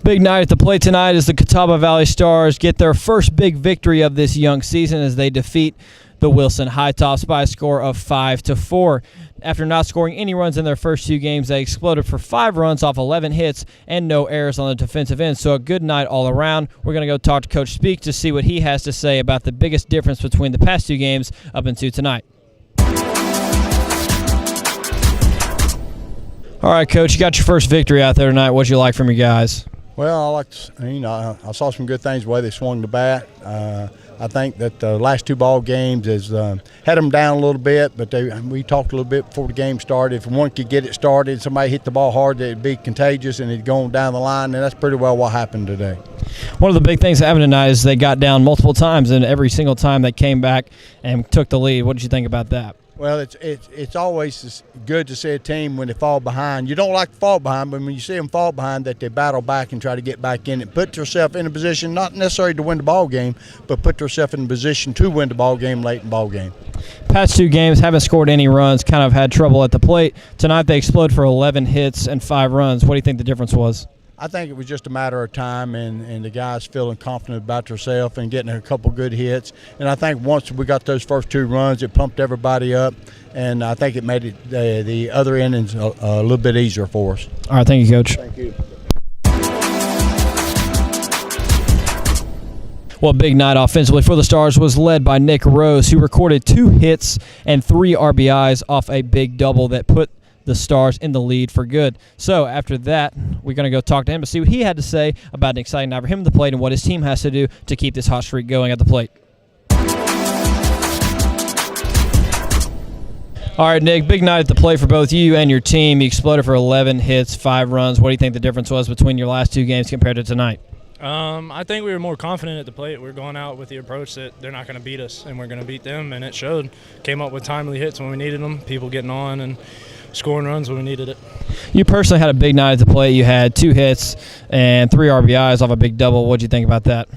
Big night at the plate tonight as the Catawba Valley Stars get their first big victory of this young season as they defeat the Wilson High Tops by a score of 5-4. After not scoring any runs in their first two games, they exploded for 5 runs off 11 hits and no errors on the defensive end. So a good night all around. We're going to go talk to Coach Speak to see what he has to say about the biggest difference between the past two games up into tonight. All right, Coach, you got your first victory out there tonight. What'd you like from your guys? Well, I saw some good things the way they swung the bat. I think that the last two ball games has had them down a little bit, but we talked a little bit before the game started. If one could get it started, somebody hit the ball hard, it'd be contagious and it'd go on down the line, and that's pretty well what happened today. One of the big things that happened tonight is they got down multiple times, and every single time they came back and took the lead. What did you think about that? Well, it's always good to see a team when they fall behind. You don't like to fall behind, but when you see them fall behind, that they battle back and try to get back in it. Put yourself in a position, not necessarily to win the ball game, but put yourself in a position to win the ball game late in the ball game. Past two games haven't scored any runs, kind of had trouble at the plate. Tonight they exploded for 11 hits and 5 runs. What do you think the difference was? I think it was just a matter of time and the guys feeling confident about themselves and getting a couple good hits. And I think once we got those first 2 runs, it pumped everybody up, and I think it made it the other innings a little bit easier for us. All right, thank you, Coach. Thank you. Well, big night offensively for the Stars was led by Nick Rose, who recorded 2 hits and 3 RBIs off a big double that put the Stars in the lead for good. So after that, we're going to go talk to him to see what he had to say about an exciting night for him at the plate and what his team has to do to keep this hot streak going at the plate. All right, Nick, big night at the plate for both you and your team. You exploded for 11 hits, 5 runs. What do you think the difference was between your last 2 games compared to tonight? I think we were more confident at the plate. We're going out with the approach that they're not going to beat us, and we're going to beat them, and it showed. Came up with timely hits when we needed them, people getting on and scoring runs when we needed it. You personally had a big night at the plate. You had 2 hits and 3 RBIs off a big double. What did you think about that?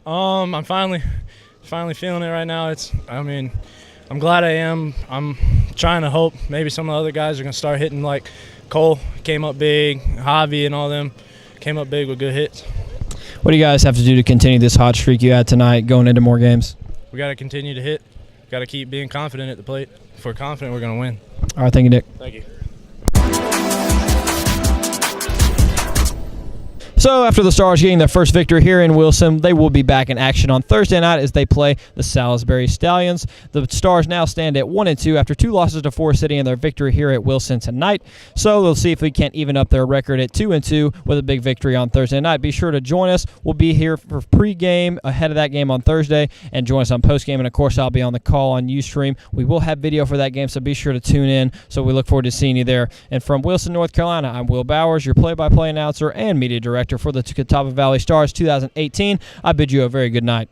I'm finally feeling it right now. I'm glad I am. I'm trying to hope maybe some of the other guys are going to start hitting, like Cole came up big, Javi and all them came up big with good hits. What do you guys have to do to continue this hot streak you had tonight going into more games? We got to continue to hit. Got to keep being confident at the plate. If we're confident, we're going to win. All right, thank you, Nick. Thank you. So after the Stars getting their first victory here in Wilson, they will be back in action on Thursday night as they play the Salisbury Stallions. The Stars now stand at 1-2 after 2 losses to Forest City in their victory here at Wilson tonight. So we'll see if we can't even up their record at 2-2 with a big victory on Thursday night. Be sure to join us. We'll be here for pregame ahead of that game on Thursday, and join us on postgame. And of course, I'll be on the call on Ustream. We will have video for that game, so be sure to tune in. So we look forward to seeing you there. And from Wilson, North Carolina, I'm Will Bowers, your play-by-play announcer and media director for the Catawba Valley Stars 2018. I bid you a very good night.